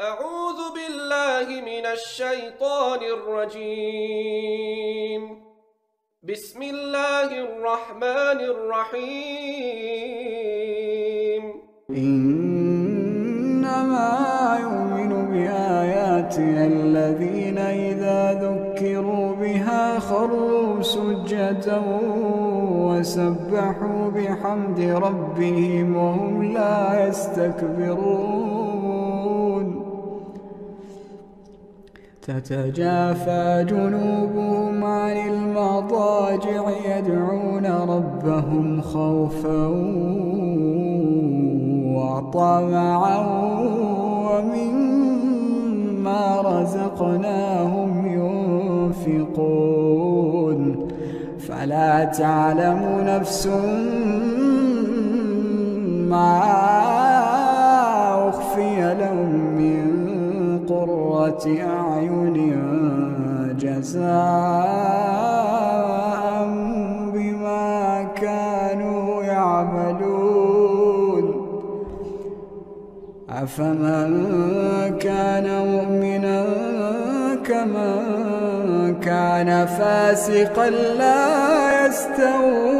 أعوذ بالله من الشيطان الرجيم. بسم الله الرحمن الرحيم. إنما يؤمن بآياتنا الذين إذا ذكروا بها خروا سجدا وسبحوا بحمد ربهم وهم لا يستكبرون. تتجافى جنوبهم عن المضاجع يدعون ربهم خوفا وطمعا ومما رزقناهم ينفقون. فلا تعلم نفس ما أخفي لهم من قرة أعين جزاء بما كانوا يعملون. أفمن كان مؤمنا كمن كان فاسقا لا يستوون.